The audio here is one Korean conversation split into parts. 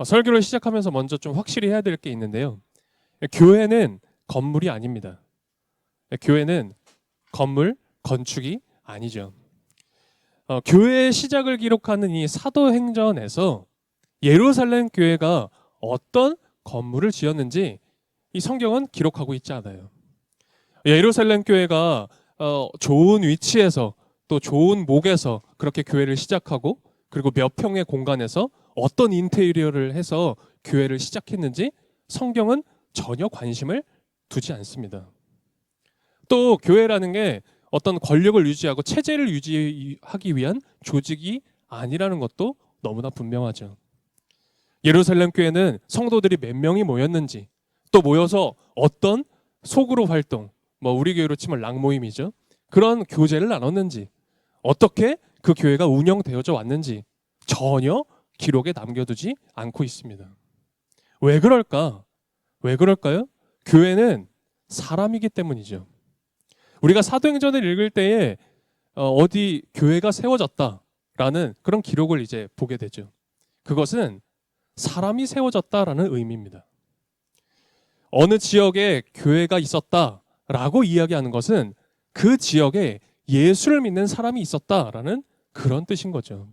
설교를 시작하면서 먼저 좀 확실히 해야 될 게 있는데요. 교회는 건물이 아닙니다. 교회는 건물, 건축이 아니죠. 교회의 시작을 기록하는 이 사도행전에서 예루살렘 교회가 어떤 건물을 지었는지 이 성경은 기록하고 있지 않아요. 예루살렘 교회가 좋은 위치에서 또 좋은 목에서 그렇게 교회를 시작하고 그리고 몇 평의 공간에서 어떤 인테리어를 해서 교회를 시작했는지 성경은 전혀 관심을 두지 않습니다. 또 교회라는 게 어떤 권력을 유지하고 체제를 유지하기 위한 조직이 아니라는 것도 너무나 분명하죠. 예루살렘 교회는 성도들이 몇 명이 모였는지 또 모여서 어떤 소그룹 활동, 우리 교회로 치면 락모임이죠. 그런 교제를 나눴는지 어떻게 그 교회가 운영되어져 왔는지 전혀 기록에 남겨두지 않고 있습니다. 왜 그럴까? 왜 그럴까요? 교회는 사람이기 때문이죠. 우리가 사도행전을 읽을 때에 어디 교회가 세워졌다라는 그런 기록을 이제 보게 되죠. 그것은 사람이 세워졌다라는 의미입니다. 어느 지역에 교회가 있었다라고 이야기하는 것은 그 지역에 예수를 믿는 사람이 있었다라는 그런 뜻인 거죠.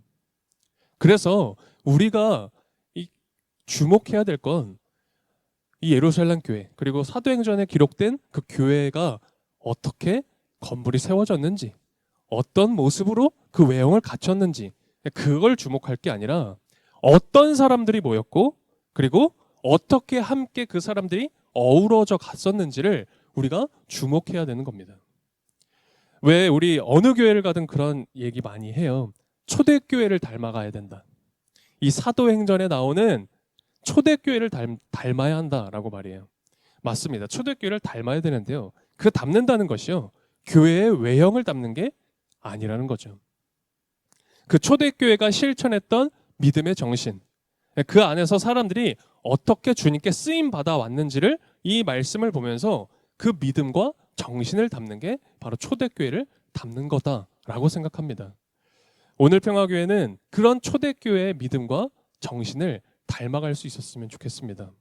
그래서 우리가 주목해야 될 건 이 예루살렘 교회 그리고 사도행전에 기록된 그 교회가 어떻게 건물이 세워졌는지 어떤 모습으로 그 외형을 갖췄는지 그걸 주목할 게 아니라 어떤 사람들이 모였고 그리고 어떻게 함께 그 사람들이 어우러져 갔었는지를 우리가 주목해야 되는 겁니다. 왜 우리 어느 교회를 가든 그런 얘기 많이 해요. 초대교회를 닮아가야 된다. 이 사도행전에 나오는 초대교회를 닮아야 한다라고 말이에요. 맞습니다. 초대교회를 닮아야 되는데요. 그 닮는다는 것이요. 교회의 외형을 닮는 게 아니라는 거죠. 그 초대교회가 실천했던 믿음의 정신, 그 안에서 사람들이 어떻게 주님께 쓰임 받아 왔는지를 이 말씀을 보면서 그 믿음과 정신을 담는 게 바로 초대교회를 담는 거다라고 생각합니다. 오늘 평화교회는 그런 초대교회의 믿음과 정신을 닮아갈 수 있었으면 좋겠습니다.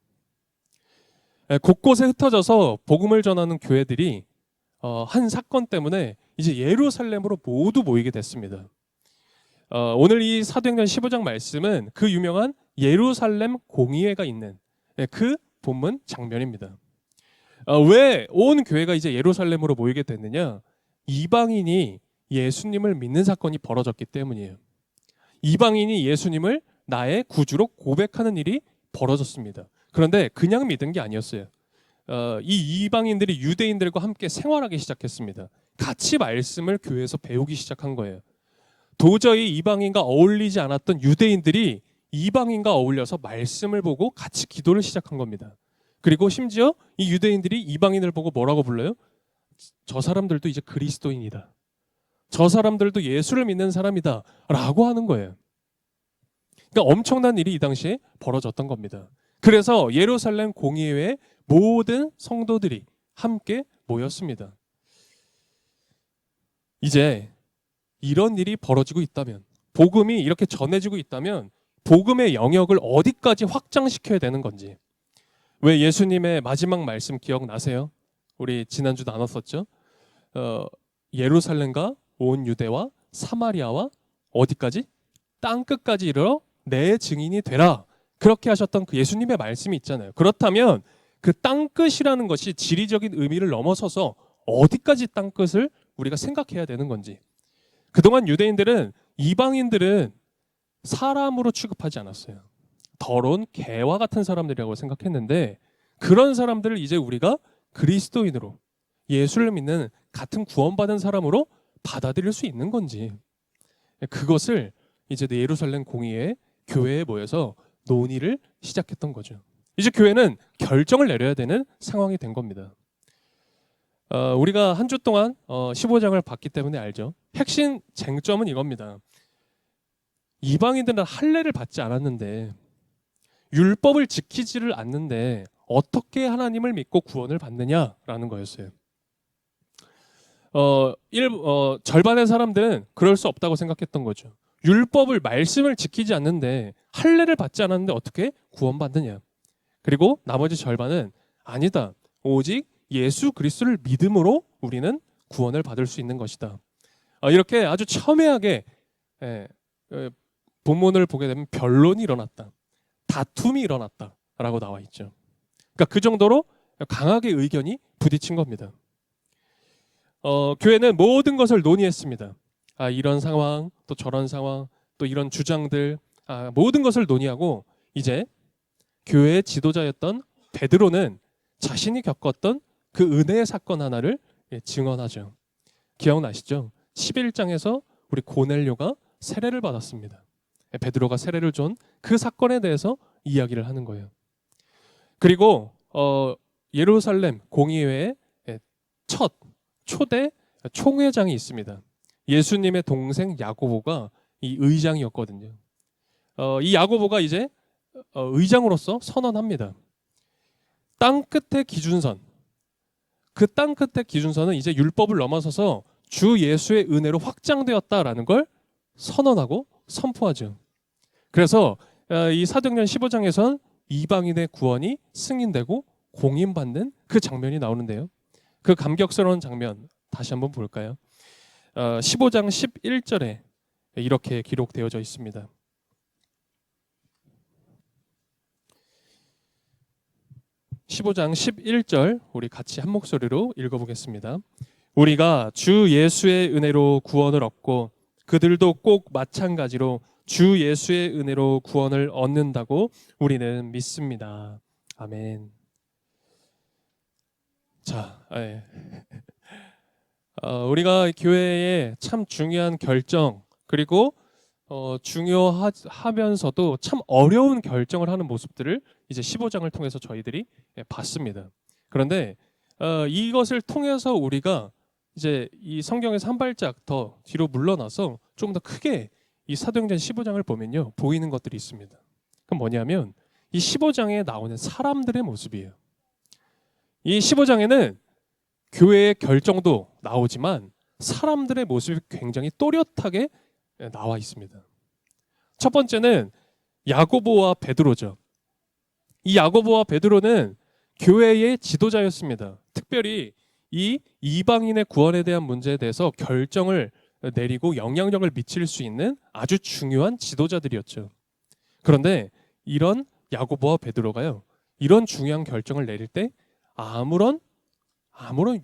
곳곳에 흩어져서 복음을 전하는 교회들이 한 사건 때문에 이제 예루살렘으로 모두 모이게 됐습니다. 오늘 이 사도행전 15장 말씀은 그 유명한 예루살렘 공의회가 있는 그 본문 장면입니다. 왜 온 교회가 이제 예루살렘으로 모이게 됐느냐? 이방인이 예수님을 믿는 사건이 벌어졌기 때문이에요. 이방인이 예수님을 나의 구주로 고백하는 일이 벌어졌습니다. 그런데 그냥 믿은 게 아니었어요. 이 이방인들이 유대인들과 함께 생활하기 시작했습니다. 같이 말씀을 교회에서 배우기 시작한 거예요. 도저히 이방인과 어울리지 않았던 유대인들이 이방인과 어울려서 말씀을 보고 같이 기도를 시작한 겁니다. 그리고 심지어 이 유대인들이 이방인을 보고 뭐라고 불러요? 저 사람들도 이제 그리스도인이다. 저 사람들도 예수를 믿는 사람이다 라고 하는 거예요. 그러니까 엄청난 일이 이 당시에 벌어졌던 겁니다. 그래서 예루살렘 공의회의 모든 성도들이 함께 모였습니다. 이제 이런 일이 벌어지고 있다면, 복음이 이렇게 전해지고 있다면 복음의 영역을 어디까지 확장시켜야 되는 건지. 왜 예수님의 마지막 말씀 기억나세요? 우리 지난주 나눴었죠? 예루살렘과 온 유대와 사마리아와 어디까지? 땅끝까지 이르러 내 증인이 되라. 그렇게 하셨던 그 예수님의 말씀이 있잖아요. 그렇다면 그 땅끝이라는 것이 지리적인 의미를 넘어서서 어디까지 땅끝을 우리가 생각해야 되는 건지. 그동안 유대인들은 이방인들은 사람으로 취급하지 않았어요. 더러운 개와 같은 사람들이라고 생각했는데 그런 사람들을 이제 우리가 그리스도인으로 예수를 믿는 같은 구원받은 사람으로 받아들일 수 있는 건지. 그것을 이제 예루살렘 공의회 교회에 모여서 논의를 시작했던 거죠. 이제 교회는 결정을 내려야 되는 상황이 된 겁니다. 우리가 한 주 동안 15장을 봤기 때문에 알죠. 핵심 쟁점은 이겁니다. 이방인들은 할례를 받지 않았는데 율법을 지키지를 않는데 어떻게 하나님을 믿고 구원을 받느냐라는 거였어요. 절반의 사람들은 그럴 수 없다고 생각했던 거죠. 율법을 말씀을 지키지 않는데 할례를 받지 않았는데 어떻게 구원받느냐. 그리고 나머지 절반은 아니다. 오직 예수 그리스도를 믿음으로 우리는 구원을 받을 수 있는 것이다. 이렇게 아주 첨예하게 예, 본문을 보게 되면 변론이 일어났다. 다툼이 일어났다라고 나와 있죠. 그러니까 그 정도로 강하게 의견이 부딪힌 겁니다. 교회는 모든 것을 논의했습니다. 이런 상황, 또 저런 상황, 또 이런 주장들, 모든 것을 논의하고 이제 교회의 지도자였던 베드로는 자신이 겪었던 그 은혜의 사건 하나를 증언하죠. 기억나시죠? 11장에서 우리 고넬료가 세례를 받았습니다. 베드로가 세례를 준 그 사건에 대해서 이야기를 하는 거예요. 그리고 예루살렘 공의회의 첫 초대 총회장이 있습니다. 예수님의 동생 야고보가 이 의장이었거든요. 이 야고보가 이제 의장으로서 선언합니다. 땅 끝의 기준선. 그 땅 끝의 기준선은 이제 율법을 넘어서서 주 예수의 은혜로 확장되었다라는 걸 선언하고 선포하죠. 그래서 이 사도행전 15장에선 이방인의 구원이 승인되고 공인받는 그 장면이 나오는데요. 그 감격스러운 장면 다시 한번 볼까요? 15장 11절에 이렇게 기록되어져 있습니다. (15장 11절) 우리 같이 한 목소리로 읽어보겠습니다. 우리가 주 예수의 은혜로 구원을 얻고 그들도 꼭 마찬가지로 주 예수의 은혜로 구원을 얻는다고 우리는 믿습니다. 아멘. 자, 우리가 교회에 참 중요한 결정, 그리고 중요하면서도 참 어려운 결정을 하는 모습들을 이제 15장을 통해서 저희들이 봤습니다. 그런데 이것을 통해서 우리가 이제 이 성경에서 한 발짝 더 뒤로 물러나서 좀 더 크게 이 사도행전 15장을 보면요, 보이는 것들이 있습니다. 그럼 뭐냐면 이 15장에 나오는 사람들의 모습이에요. 이 15장에는 교회의 결정도 나오지만 사람들의 모습이 굉장히 또렷하게 나와 있습니다. 첫 번째는 야고보와 베드로죠. 이 야고보와 베드로는 교회의 지도자였습니다. 특별히 이 이방인의 구원에 대한 문제에 대해서 결정을 내리고 영향력을 미칠 수 있는 아주 중요한 지도자들이었죠. 그런데 이런 야고보와 베드로가요, 이런 중요한 결정을 내릴 때 아무런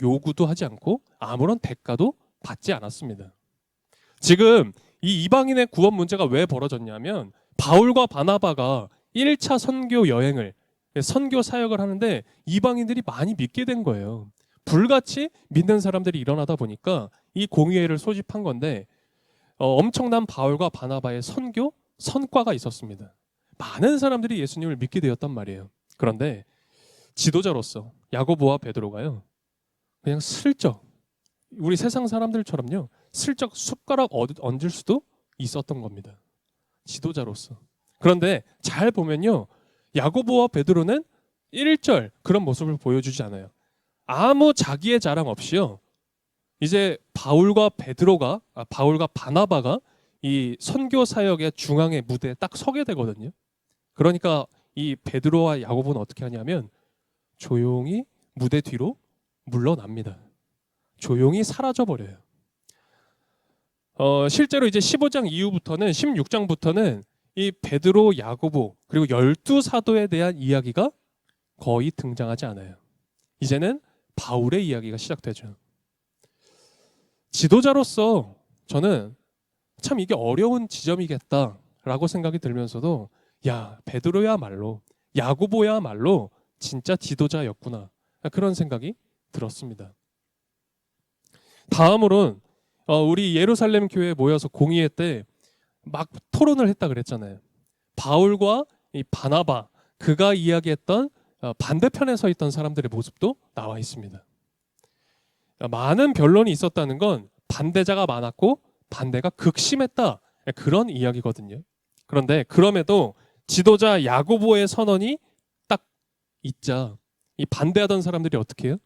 요구도 하지 않고 아무런 대가도 받지 않았습니다. 지금 이 이방인의 구원 문제가 왜 벌어졌냐면 바울과 바나바가 1차 선교 여행을, 선교 사역을 하는데 이방인들이 많이 믿게 된 거예요. 불같이 믿는 사람들이 일어나다 보니까 이 공의회를 소집한 건데 엄청난 바울과 바나바의 선교 선과가 있었습니다. 많은 사람들이 예수님을 믿게 되었단 말이에요. 그런데 지도자로서 야고보와 베드로가요, 그냥 슬쩍, 우리 세상 사람들처럼요, 슬쩍 숟가락 얹을 수도 있었던 겁니다. 지도자로서. 그런데 잘 보면요, 야고보와 베드로는 1절 그런 모습을 보여주지 않아요. 아무 자기의 자랑 없이요, 이제 바울과 바나바가 이 선교 사역의 중앙의 무대에 딱 서게 되거든요. 그러니까 이 베드로와 야고보는 어떻게 하냐면 조용히 무대 뒤로 물러납니다. 조용히 사라져 버려요. 실제로 이제 15장 이후부터는, 16장부터는 이 베드로, 야고보 그리고 12사도에 대한 이야기가 거의 등장하지 않아요. 이제는 바울의 이야기가 시작되죠. 지도자로서 저는 참 이게 어려운 지점이겠다라고 생각이 들면서도, 야, 베드로야말로, 야고보야말로 진짜 지도자였구나, 그런 생각이 들었습니다. 다음으로는 우리 예루살렘 교회에 모여서 공의회 때 막 토론을 했다 그랬잖아요. 바울과 이 바나바, 그가 이야기했던 반대편에 서 있던 사람들의 모습도 나와 있습니다. 많은 변론이 있었다는 건 반대자가 많았고 반대가 극심했다, 그런 이야기거든요. 그런데 그럼에도 지도자 야고보의 선언이 딱 있자 이 반대하던 사람들이 어떻게 해요?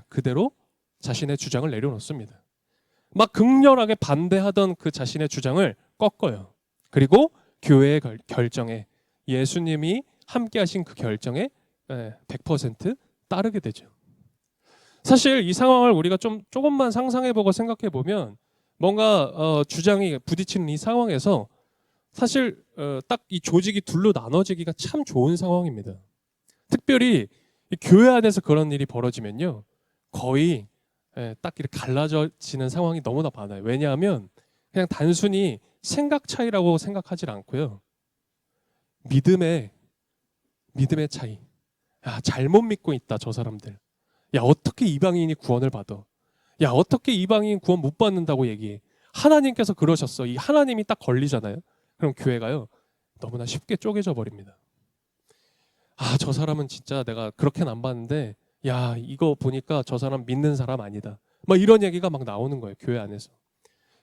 그대로 자신의 주장을 내려놓습니다. 막 극렬하게 반대하던 그 자신의 주장을 꺾어요. 그리고 교회의 결정에, 예수님이 함께 하신 그 결정에 100% 따르게 되죠. 사실 이 상황을 우리가 조금만 상상해보고 생각해보면 뭔가 주장이 부딪히는 이 상황에서 사실 딱 이 조직이 둘로 나눠지기가 참 좋은 상황입니다. 특별히 이 교회 안에서 그런 일이 벌어지면요, 거의 딱 이렇게 갈라져지는 상황이 너무나 많아요. 왜냐하면 그냥 단순히 생각 차이라고 생각하지 않고요, 믿음의 차이. 야, 잘못 믿고 있다 저 사람들. 야, 어떻게 이방인이 구원을 받아? 야, 어떻게 이방인 구원 못 받는다고 얘기해? 하나님께서 그러셨어. 이 하나님이 딱 걸리잖아요. 그럼 교회가요, 너무나 쉽게 쪼개져 버립니다. 아, 저 사람은 진짜 내가 그렇게는 안 봤는데, 야, 이거 보니까 저 사람 믿는 사람 아니다. 막 이런 얘기가 막 나오는 거예요, 교회 안에서.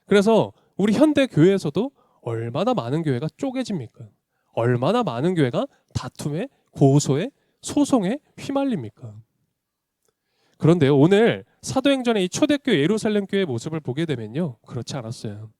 그래서 우리 현대 교회에서도 얼마나 많은 교회가 쪼개집니까? 얼마나 많은 교회가 다툼에, 고소에, 소송에 휘말립니까? 그런데요, 오늘 사도행전의 이 초대교회 예루살렘 교회의 모습을 보게 되면요, 그렇지 않았어요.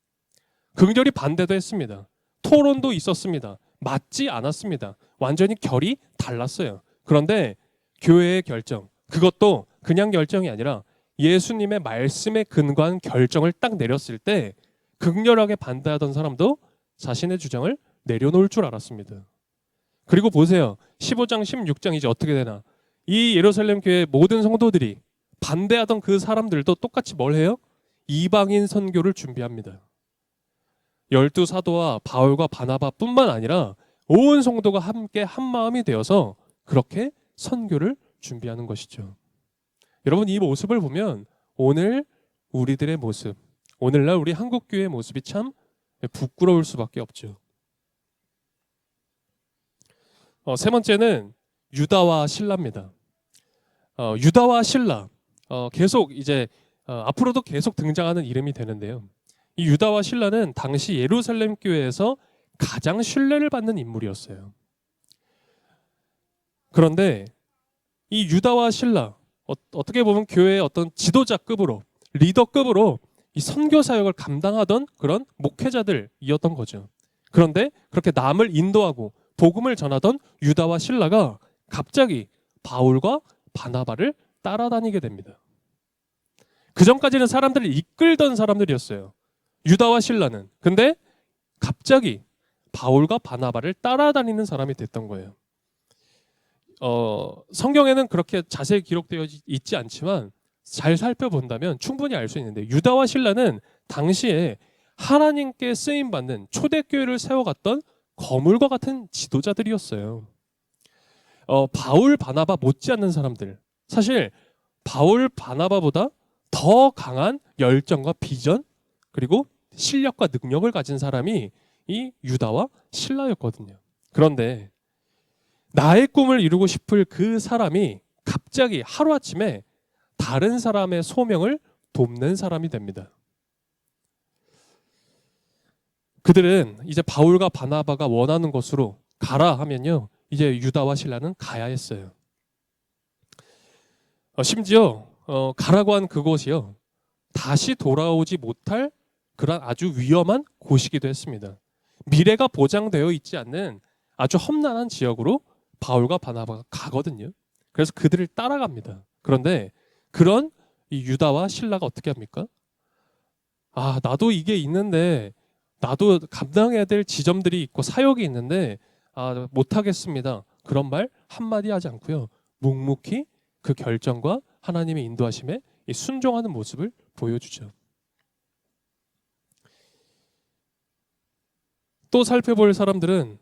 극렬히 반대도 했습니다. 토론도 있었습니다. 맞지 않았습니다. 완전히 결이 달랐어요. 그런데 교회의 결정, 그것도 그냥 결정이 아니라 예수님의 말씀에 근거한 결정을 딱 내렸을 때 극렬하게 반대하던 사람도 자신의 주장을 내려놓을 줄 알았습니다. 그리고 보세요. 15장, 16장 이제 어떻게 되나? 이 예루살렘 교회 모든 성도들이 반대하던 그 사람들도 똑같이 뭘 해요? 이방인 선교를 준비합니다. 12사도와 바울과 바나바뿐만 아니라 온 성도가 함께 한 마음이 되어서 그렇게 선교를 준비하는 것이죠. 여러분, 이 모습을 보면 오늘 우리들의 모습, 오늘날 우리 한국교회의 모습이 참 부끄러울 수밖에 없죠. 세 번째는 유다와 실라입니다. 유다와 실라, 계속 이제 앞으로도 계속 등장하는 이름이 되는데요. 이 유다와 실라는 당시 예루살렘 교회에서 가장 신뢰를 받는 인물이었어요. 그런데 이 유다와 실라, 어떻게 보면 교회의 어떤 지도자급으로, 리더급으로 이 선교 사역을 감당하던 그런 목회자들이었던 거죠. 그런데 그렇게 남을 인도하고 복음을 전하던 유다와 실라가 갑자기 바울과 바나바를 따라다니게 됩니다. 그 전까지는 사람들을 이끌던 사람들이었어요, 유다와 실라는. 근데 갑자기 바울과 바나바를 따라다니는 사람이 됐던 거예요. 성경에는 그렇게 자세히 기록되어 있지 않지만 잘 살펴본다면 충분히 알 수 있는데, 유다와 실라는 당시에 하나님께 쓰임받는 초대교회를 세워갔던 거물과 같은 지도자들이었어요. 바울, 바나바 못지않는 사람들. 사실 바울, 바나바보다 더 강한 열정과 비전, 그리고 실력과 능력을 가진 사람이 이 유다와 실라였거든요. 그런데 나의 꿈을 이루고 싶을 그 사람이 갑자기 하루아침에 다른 사람의 소명을 돕는 사람이 됩니다. 그들은 이제 바울과 바나바가 원하는 곳으로 가라 하면요, 이제 유다와 실라는 가야 했어요. 심지어 가라고 한 그곳이요, 다시 돌아오지 못할 그런 아주 위험한 곳이기도 했습니다. 미래가 보장되어 있지 않는 아주 험난한 지역으로 바울과 바나바가 가거든요. 그래서 그들을 따라갑니다. 그런데 그런 이 유다와 실라가 어떻게 합니까? 아, 나도 이게 있는데, 나도 감당해야 될 지점들이 있고 사역이 있는데 못하겠습니다. 그런 말 한마디 하지 않고요, 묵묵히 그 결정과 하나님의 인도하심에 순종하는 모습을 보여주죠. 또 살펴볼 사람들은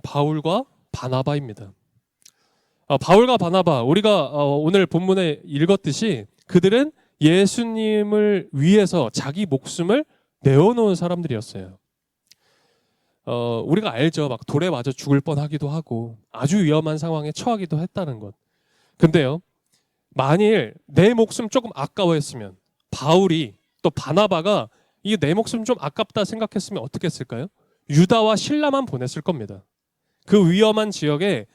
바울과 바나바입니다. 바울과 바나바, 우리가 오늘 본문에 읽었듯이 그들은 예수님을 위해서 자기 목숨을 내어놓은 사람들이었어요. 우리가 알죠. 막 돌에 맞아 죽을 뻔하기도 하고 아주 위험한 상황에 처하기도 했다는 것. 근데요, 만일 내 목숨 조금 아까워했으면, 바울이 또 바나바가 이게 내 목숨 좀 아깝다 생각했으면 어떻게 했을까요? 유다와 실라만 보냈을 겁니다. 그 위험한 지역에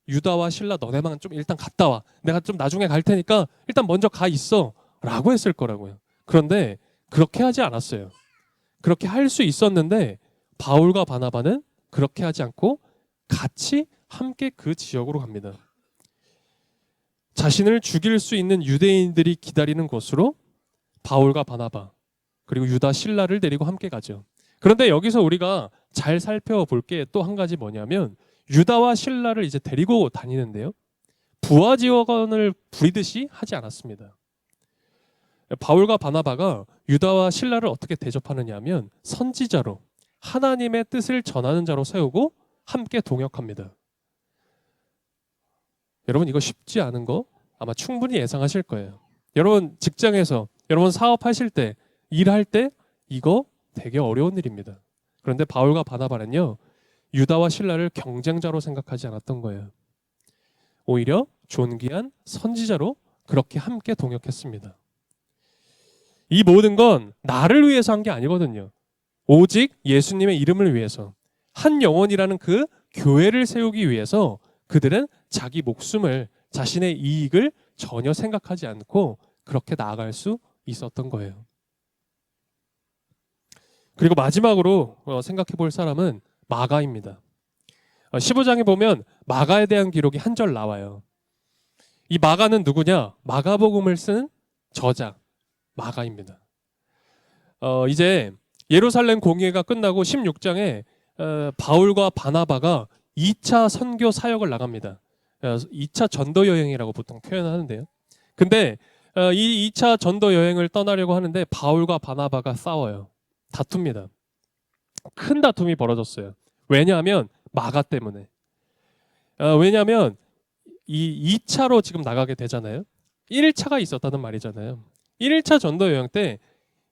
유다와 실라, 너네만 좀 일단 갔다 와. 내가 좀 나중에 갈 테니까 일단 먼저 가 있어. 라고 했을 거라고요. 그런데 그렇게 하지 않았어요. 그렇게 할 수 있었는데 바울과 바나바는 그렇게 하지 않고 같이 함께 그 지역으로 갑니다. 자신을 죽일 수 있는 유대인들이 기다리는 곳으로 바울과 바나바 그리고 유다 실라를 데리고 함께 가죠. 그런데 여기서 우리가 잘 살펴볼 게 또 한 가지 뭐냐면 유다와 실라를 이제 데리고 다니는데요. 부하지원을 부리듯이 하지 않았습니다. 바울과 바나바가 유다와 실라를 어떻게 대접하느냐 하면 선지자로 하나님의 뜻을 전하는 자로 세우고 함께 동역합니다. 여러분 이거 쉽지 않은 거 아마 충분히 예상하실 거예요. 여러분 직장에서 여러분 사업하실 때 일할 때 이거 되게 어려운 일입니다. 그런데 바울과 바나바는요. 유다와 실라를 경쟁자로 생각하지 않았던 거예요. 오히려 존귀한 선지자로 그렇게 함께 동역했습니다. 이 모든 건 나를 위해서 한 게 아니거든요. 오직 예수님의 이름을 위해서 한 영혼이라는 그 교회를 세우기 위해서 그들은 자기 목숨을 자신의 이익을 전혀 생각하지 않고 그렇게 나아갈 수 있었던 거예요. 그리고 마지막으로 생각해 볼 사람은 마가입니다. 15장에 보면 마가에 대한 기록이 한 절 나와요. 이 마가는 누구냐? 마가복음을 쓴 저자 마가입니다. 이제 예루살렘 공회가 끝나고 16장에 바울과 바나바가 2차 선교 사역을 나갑니다. 2차 전도 여행이라고 보통 표현하는데요. 근데 이 2차 전도 여행을 떠나려고 하는데 바울과 바나바가 싸워요. 다툽니다. 큰 다툼이 벌어졌어요. 왜냐하면 마가 때문에. 왜냐하면 이 2차로 지금 나가게 되잖아요. 1차가 있었다는 말이잖아요. 1차 전도 여행 때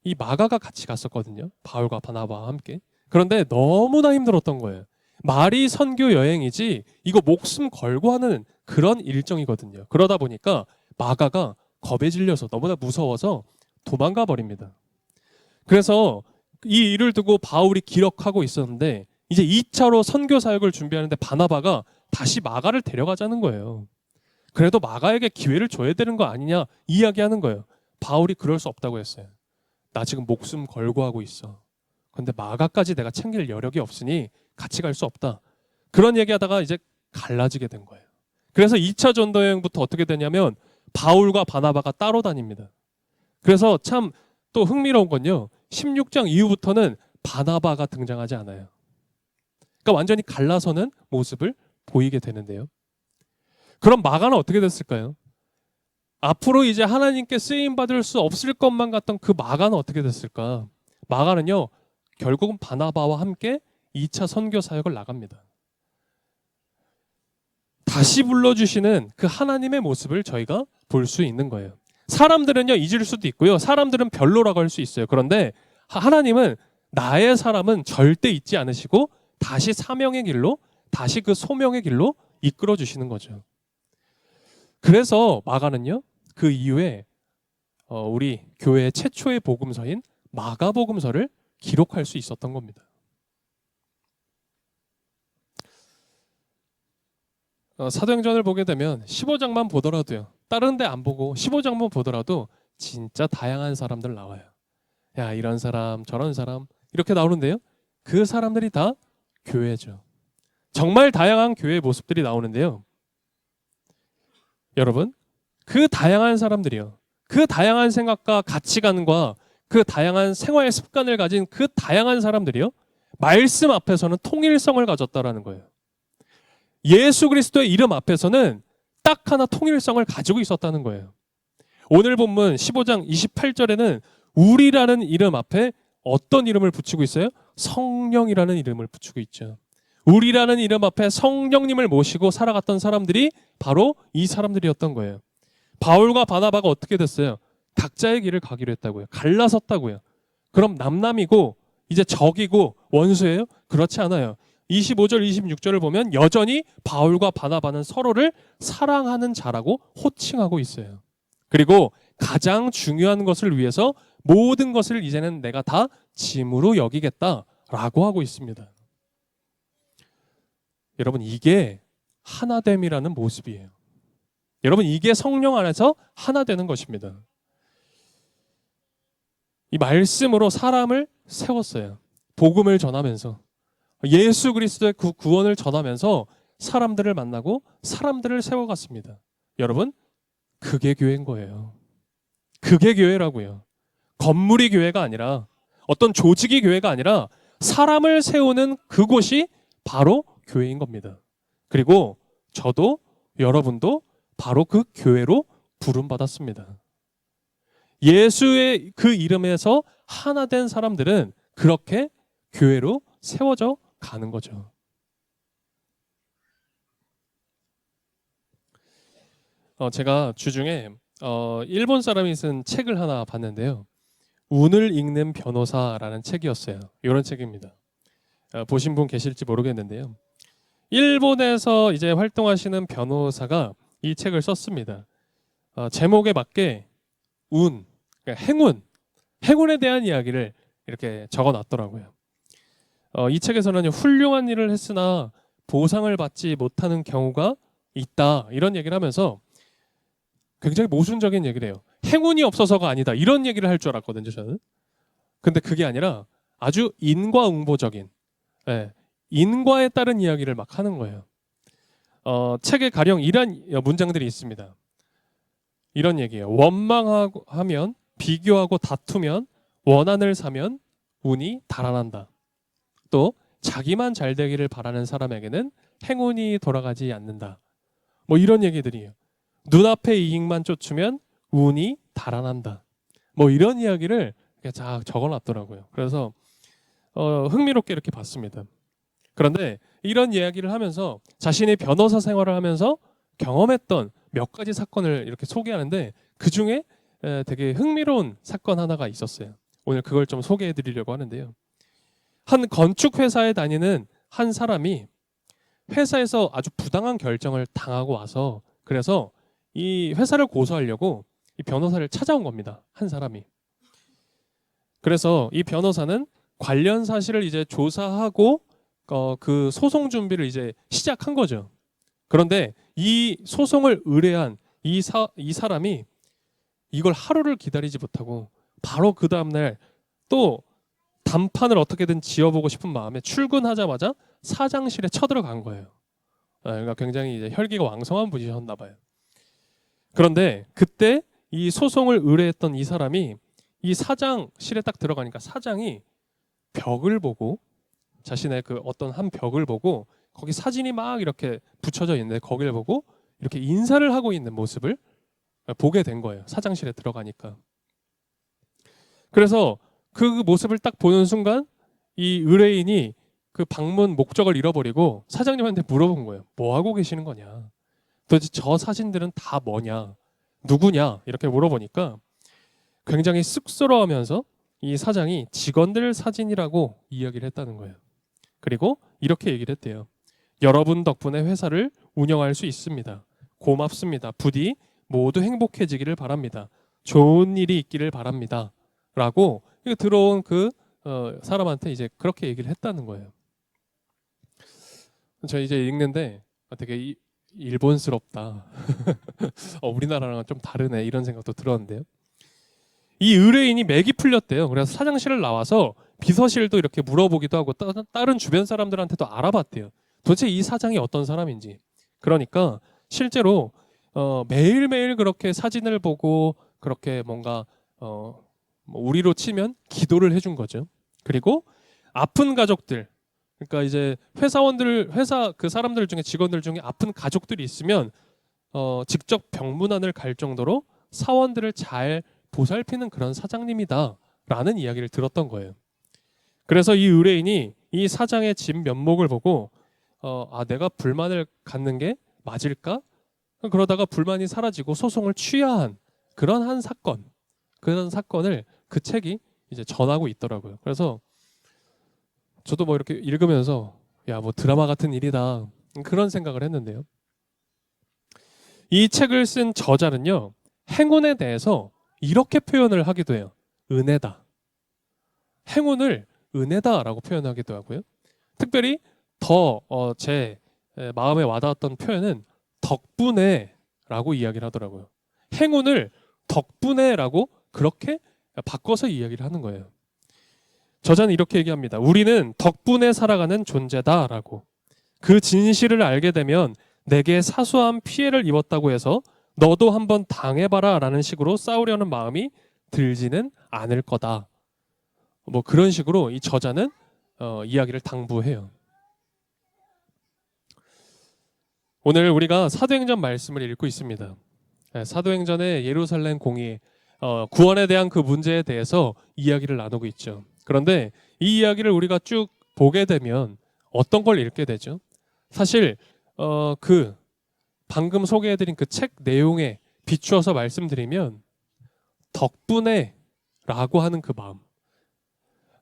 이 마가가 같이 갔었거든요. 바울과 바나바와 함께. 그런데 너무나 힘들었던 거예요. 말이 선교 여행이지 이거 목숨 걸고 하는 그런 일정이거든요. 그러다 보니까 마가가 겁에 질려서 너무나 무서워서 도망가 버립니다. 그래서 이 일을 두고 바울이 기록하고 있었는데 이제 2차로 선교 사역을 준비하는데 바나바가 다시 마가를 데려가자는 거예요. 그래도 마가에게 기회를 줘야 되는 거 아니냐 이야기하는 거예요. 바울이 그럴 수 없다고 했어요. 나 지금 목숨 걸고 하고 있어. 근데 마가까지 내가 챙길 여력이 없으니 같이 갈 수 없다. 그런 얘기하다가 이제 갈라지게 된 거예요. 그래서 2차 전도 여행부터 어떻게 되냐면 바울과 바나바가 따로 다닙니다. 그래서 참 또 흥미로운 건요. 16장 이후부터는 바나바가 등장하지 않아요. 그러니까 완전히 갈라서는 모습을 보이게 되는데요. 그럼 마가는 어떻게 됐을까요? 앞으로 이제 하나님께 쓰임 받을 수 없을 것만 같던 그 마가는 어떻게 됐을까? 마가는요. 결국은 바나바와 함께 2차 선교 사역을 나갑니다. 다시 불러주시는 그 하나님의 모습을 저희가 볼 수 있는 거예요. 사람들은요 잊을 수도 있고요. 사람들은 별로라고 할 수 있어요. 그런데 하나님은 나의 사람은 절대 잊지 않으시고 다시 사명의 길로 다시 그 소명의 길로 이끌어 주시는 거죠. 그래서 마가는요 그 이후에 우리 교회의 최초의 복음서인 마가복음서를 기록할 수 있었던 겁니다. 사도행전을 보게 되면 15장만 보더라도요. 다른 데 안 보고 15장만 보더라도 진짜 다양한 사람들 나와요. 야 이런 사람 저런 사람 이렇게 나오는데요. 그 사람들이 다 교회죠. 정말 다양한 교회의 모습들이 나오는데요. 여러분 그 다양한 사람들이요. 그 다양한 생각과 가치관과 그 다양한 생활 습관을 가진 그 다양한 사람들이요. 말씀 앞에서는 통일성을 가졌다라는 거예요. 예수 그리스도의 이름 앞에서는 딱 하나 통일성을 가지고 있었다는 거예요. 오늘 본문 15장 28절에는 우리라는 이름 앞에 어떤 이름을 붙이고 있어요? 성령이라는 이름을 붙이고 있죠. 우리라는 이름 앞에 성령님을 모시고 살아갔던 사람들이 바로 이 사람들이었던 거예요. 바울과 바나바가 어떻게 됐어요? 각자의 길을 가기로 했다고요. 갈라섰다고요. 그럼 남남이고 이제 적이고 원수예요? 그렇지 않아요. 25절 26절을 보면 여전히 바울과 바나바는 서로를 사랑하는 자라고 호칭하고 있어요. 그리고 가장 중요한 것을 위해서 모든 것을 이제는 내가 다 짐으로 여기겠다라고 하고 있습니다. 여러분 이게 하나됨이라는 모습이에요. 여러분 이게 성령 안에서 하나 되는 것입니다. 이 말씀으로 사람을 세웠어요. 복음을 전하면서 예수 그리스도의 그 구원을 전하면서 사람들을 만나고 사람들을 세워갔습니다. 여러분, 그게 교회인 거예요. 그게 교회라고요. 건물이 교회가 아니라 어떤 조직이 교회가 아니라 사람을 세우는 그곳이 바로 교회인 겁니다. 그리고 저도 여러분도 바로 그 교회로 부름받았습니다. 예수의 그 이름에서 하나 된 사람들은 그렇게 교회로 세워져 가는 거죠. 제가 주중에 일본 사람이 쓴 책을 하나 봤는데요. 운을 읽는 변호사라는 책이었어요. 이런 책입니다. 보신 분 계실지 모르겠는데요. 일본에서 이제 활동하시는 변호사가 이 책을 썼습니다. 제목에 맞게 운, 그러니까 행운에 대한 이야기를 이렇게 적어놨더라고요. 이 책에서는 훌륭한 일을 했으나 보상을 받지 못하는 경우가 있다, 이런 얘기를 하면서 굉장히 모순적인 얘기를 해요. 행운이 없어서가 아니다, 이런 얘기를 할 줄 알았거든요, 저는. 근데 그게 아니라 아주 인과응보적인, 인과에 따른 이야기를 막 하는 거예요. 책에 가령 이런 문장들이 있습니다. 이런 얘기예요. 원망하면, 비교하고 다투면, 원한을 사면 운이 달아난다. 또 자기만 잘 되기를 바라는 사람에게는 행운이 돌아가지 않는다. 뭐 이런 얘기들이에요. 눈앞의 이익만 쫓으면 운이 달아난다. 뭐 이런 이야기를 쫙 적어놨더라고요. 그래서 흥미롭게 이렇게 봤습니다. 그런데 이런 이야기를 하면서 자신이 변호사 생활을 하면서 경험했던 몇 가지 사건을 이렇게 소개하는데 그 중에 되게 흥미로운 사건 하나가 있었어요. 오늘 그걸 좀 소개해 드리려고 하는데요. 한 건축 회사에 다니는 한 사람이 회사에서 아주 부당한 결정을 당하고 와서, 그래서 이 회사를 고소하려고 이 변호사를 찾아온 겁니다. 한 사람이. 그래서 이 변호사는 관련 사실을 이제 조사하고 그 소송 준비를 이제 시작한 거죠. 그런데 이 소송을 의뢰한 이 사람이 이걸 하루를 기다리지 못하고 바로 그 다음날 또 단판을 어떻게든 지어보고 싶은 마음에 출근하자마자 사장실에 쳐들어간 거예요. 그러니까 굉장히 이제 혈기가 왕성한 분이셨나 봐요. 그런데 그때 이 소송을 의뢰했던 이 사람이 이 사장실에 딱 들어가니까 사장이 벽을 보고, 자신의 그 어떤 한 벽을 보고 거기 사진이 막 이렇게 붙여져 있는데 거기를 보고 이렇게 인사를 하고 있는 모습을 보게 된 거예요. 사장실에 들어가니까. 그래서 그 모습을 딱 보는 순간 이 의뢰인이 그 방문 목적을 잃어버리고 사장님한테 물어본 거예요. 뭐 하고 계시는 거냐? 도대체 저 사진들은 다 뭐냐? 누구냐? 이렇게 물어보니까 굉장히 쑥스러워하면서 이 사장이 직원들 사진이라고 이야기를 했다는 거예요. 그리고 이렇게 얘기를 했대요. 여러분 덕분에 회사를 운영할 수 있습니다. 고맙습니다. 부디 모두 행복해지기를 바랍니다. 좋은 일이 있기를 바랍니다. 라고 들어온 그 사람한테 이제 그렇게 얘기를 했다는 거예요. 저 이제 읽는데 되게 일본스럽다. 우리나라랑 좀 다르네, 이런 생각도 들었는데요. 이 의뢰인이 맥이 풀렸대요. 그래서 사장실을 나와서 비서실도 이렇게 물어보기도 하고 다른 주변 사람들한테도 알아봤대요. 도대체 이 사장이 어떤 사람인지. 그러니까 실제로 매일매일 그렇게 사진을 보고 그렇게 뭔가 우리로 치면 기도를 해준 거죠. 그리고 아픈 가족들, 그러니까 이제 회사 그 사람들 중에, 직원들 중에 아픈 가족들이 있으면 직접 병문안을 갈 정도로 사원들을 잘 보살피는 그런 사장님이다라는 이야기를 들었던 거예요. 그래서 이 의뢰인이 이 사장의 진 면목을 보고 내가 불만을 갖는 게 맞을까? 그러다가 불만이 사라지고 소송을 취하한 그런 한 사건, 그런 사건을 그 책이 이제 전하고 있더라고요. 그래서 저도 뭐 이렇게 읽으면서 뭐 드라마 같은 일이다, 그런 생각을 했는데요. 이 책을 쓴 저자는요, 행운에 대해서 이렇게 표현을 하기도 해요. 은혜다. 행운을 은혜다라고 표현하기도 하고요. 특별히 더 제 마음에 와닿았던 표현은 덕분에라고 이야기를 하더라고요. 행운을 덕분에라고 그렇게 바꿔서 이야기를 하는 거예요. 저자는 이렇게 얘기합니다. 우리는 덕분에 살아가는 존재다라고. 그 진실을 알게 되면 내게 사소한 피해를 입었다고 해서 너도 한번 당해봐라 라는 식으로 싸우려는 마음이 들지는 않을 거다. 뭐 그런 식으로 이 저자는 이야기를 당부해요. 오늘 우리가 사도행전 말씀을 읽고 있습니다. 사도행전의 예루살렘 공의, 구원에 대한 그 문제에 대해서 이야기를 나누고 있죠. 그런데 이 이야기를 우리가 쭉 보게 되면 어떤 걸 읽게 되죠? 사실 그 방금 소개해드린 그 책 내용에 비추어서 말씀드리면 덕분에 라고 하는 그 마음,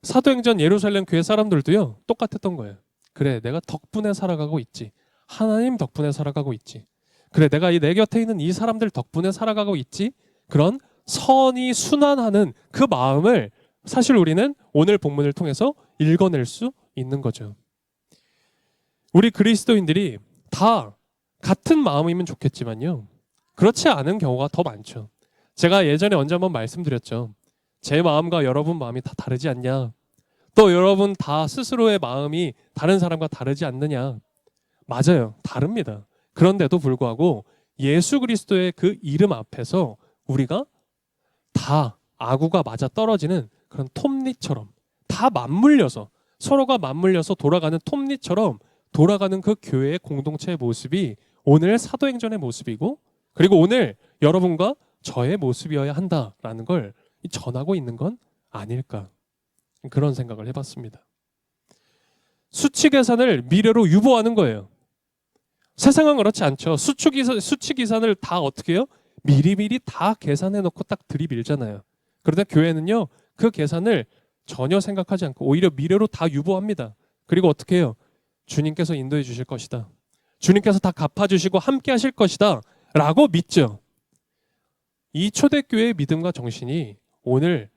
사도행전 예루살렘 교회 사람들도요 똑같았던 거예요. 그래, 내가 덕분에 살아가고 있지. 하나님 덕분에 살아가고 있지. 그래, 내가 내 곁에 있는 이 사람들 덕분에 살아가고 있지. 그런 선이 순환하는 그 마음을 사실 우리는 오늘 본문을 통해서 읽어낼 수 있는 거죠. 우리 그리스도인들이 다 같은 마음이면 좋겠지만요, 그렇지 않은 경우가 더 많죠. 제가 예전에 언제 한번 말씀드렸죠. 제 마음과 여러분 마음이 다 다르지 않냐. 또 여러분 다 스스로의 마음이 다른 사람과 다르지 않느냐. 맞아요. 다릅니다. 그런데도 불구하고 예수 그리스도의 그 이름 앞에서 우리가 다 아구가 맞아 떨어지는 그런 톱니처럼 다 맞물려서, 서로가 맞물려서 돌아가는 톱니처럼 돌아가는 그 교회의 공동체의 모습이 오늘 사도행전의 모습이고, 그리고 오늘 여러분과 저의 모습이어야 한다라는 걸 전하고 있는 건 아닐까, 그런 생각을 해봤습니다. 수치 계산을 미래로 유보하는 거예요. 세상은 그렇지 않죠. 수치 계산을 다 어떻게 해요? 미리미리 다 계산해 놓고 딱 들이밀잖아요. 그런데 교회는요, 그 계산을 전혀 생각하지 않고 오히려 미래로 다 유보합니다. 그리고 어떻게 해요? 주님께서 인도해 주실 것이다. 주님께서 다 갚아주시고 함께 하실 것이다 라고 믿죠. 이 초대교회의 믿음과 정신이 오늘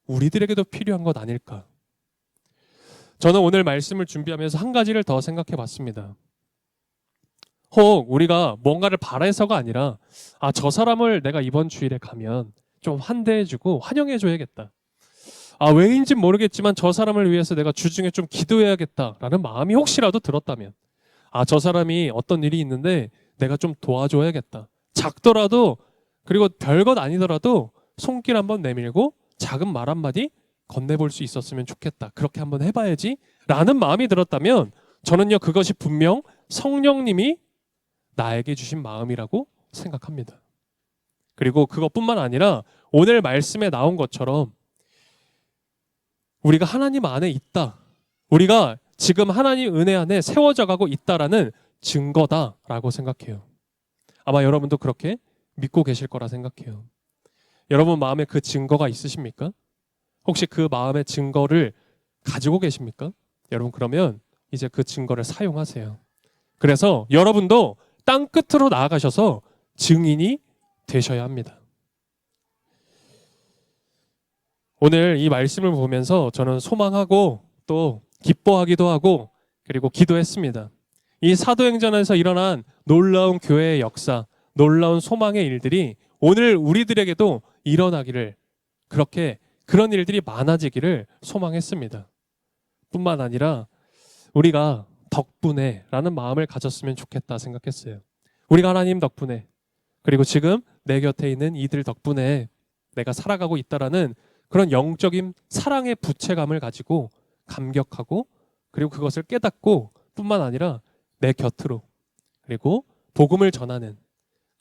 우리들에게도 필요한 것 아닐까. 저는 오늘 말씀을 준비하면서 한 가지를 더 생각해 봤습니다. 혹 우리가 뭔가를 바라서가 아니라, 저 사람을 내가 이번 주일에 가면 좀 환대해주고 환영해줘야겠다. 왜인지 모르겠지만 저 사람을 위해서 내가 주중에 좀 기도해야겠다라는 마음이 혹시라도 들었다면, 저 사람이 어떤 일이 있는데 내가 좀 도와줘야겠다. 작더라도, 그리고 별것 아니더라도 손길 한번 내밀고 작은 말 한마디 건네볼 수 있었으면 좋겠다. 그렇게 한번 해봐야지 라는 마음이 들었다면, 저는요 그것이 분명 성령님이 나에게 주신 마음이라고 생각합니다. 그리고 그것뿐만 아니라 오늘 말씀에 나온 것처럼 우리가 하나님 안에 있다, 우리가 지금 하나님 은혜 안에 세워져 가고 있다라는 증거다라고 생각해요. 아마 여러분도 그렇게 믿고 계실 거라 생각해요. 여러분 마음에 그 증거가 있으십니까? 혹시 그 마음의 증거를 가지고 계십니까? 여러분 그러면 이제 그 증거를 사용하세요. 그래서 여러분도 땅 끝으로 나아가셔서 증인이 되셔야 합니다. 오늘 이 말씀을 보면서 저는 소망하고 또 기뻐하기도 하고 그리고 기도했습니다. 이 사도행전에서 일어난 놀라운 교회의 역사, 놀라운 소망의 일들이 오늘 우리들에게도 일어나기를, 그런 일들이 많아지기를 소망했습니다. 뿐만 아니라 우리가 덕분에 라는 마음을 가졌으면 좋겠다 생각했어요. 우리가 하나님 덕분에, 그리고 지금 내 곁에 있는 이들 덕분에 내가 살아가고 있다라는 그런 영적인 사랑의 부채감을 가지고 감격하고, 그리고 그것을 깨닫고 뿐만 아니라 내 곁으로, 그리고 복음을 전하는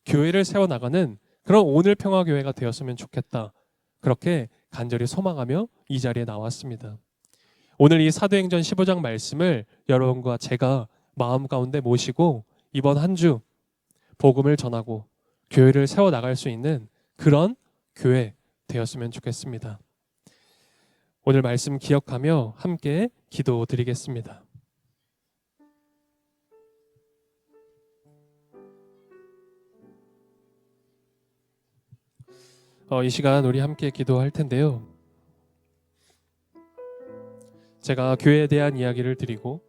교회를 세워나가는 그런 오늘 평화교회가 되었으면 좋겠다, 그렇게 간절히 소망하며 이 자리에 나왔습니다. 오늘 이 사도행전 15장 말씀을 여러분과 제가 마음 가운데 모시고 이번 한 주 복음을 전하고 교회를 세워나갈 수 있는 그런 교회 되었으면 좋겠습니다. 오늘 말씀 기억하며 함께 기도드리겠습니다. 이 시간 우리 함께 기도할 텐데요. 제가 교회에 대한 이야기를 드리고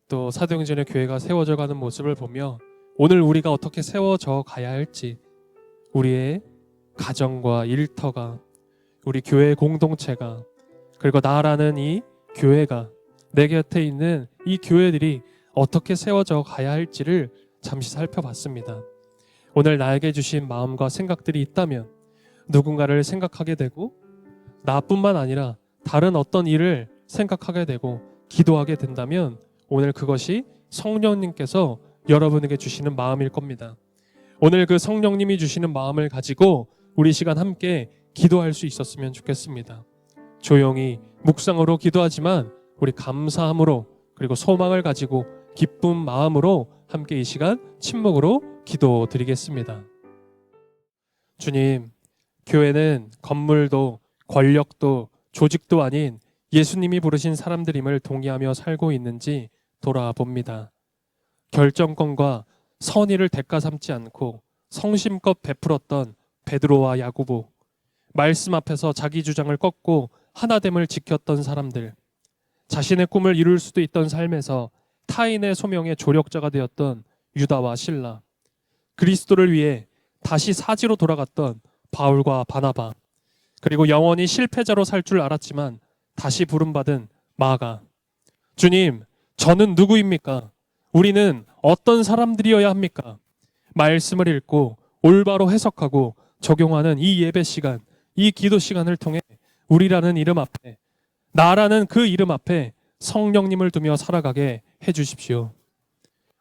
또 사도행전의 교회가 세워져 가는 모습을 보며 오늘 우리가 어떻게 세워져 가야 할지, 우리의 가정과 일터가, 우리 교회 공동체가, 그리고 나라는 이 교회가, 내 곁에 있는 이 교회들이 어떻게 세워져 가야 할지를 잠시 살펴봤습니다. 오늘 나에게 주신 마음과 생각들이 있다면 누군가를 생각하게 되고, 나뿐만 아니라 다른 어떤 일을 생각하게 되고 기도하게 된다면 오늘 그것이 성령님께서 여러분에게 주시는 마음일 겁니다. 오늘 그 성령님이 주시는 마음을 가지고 우리 시간 함께 기도할 수 있었으면 좋겠습니다. 조용히 묵상으로 기도하지만 우리 감사함으로, 그리고 소망을 가지고 기쁜 마음으로 함께 이 시간 침묵으로 기도드리겠습니다. 주님, 교회는 건물도 권력도 조직도 아닌 예수님이 부르신 사람들임을 동의하며 살고 있는지 돌아봅니다. 결정권과 선의를 대가 삼지 않고 성심껏 베풀었던 베드로와 야고보, 말씀 앞에서 자기 주장을 꺾고 하나됨을 지켰던 사람들, 자신의 꿈을 이룰 수도 있던 삶에서 타인의 소명의 조력자가 되었던 유다와 실라, 그리스도를 위해 다시 사지로 돌아갔던 바울과 바나바, 그리고 영원히 실패자로 살 줄 알았지만 다시 부름받은 마가. 주님, 저는 누구입니까? 우리는 어떤 사람들이어야 합니까? 말씀을 읽고 올바로 해석하고 적용하는 이 예배 시간, 이 기도 시간을 통해 우리라는 이름 앞에, 나라는 그 이름 앞에 성령님을 두며 살아가게 해주십시오.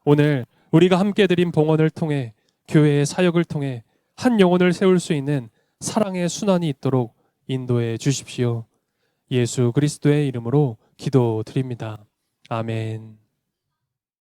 오늘 우리가 함께 드린 봉헌을 통해, 교회의 사역을 통해 한 영혼을 세울 수 있는 사랑의 순환이 있도록 인도해 주십시오. 예수 그리스도의 이름으로 기도드립니다. 아멘.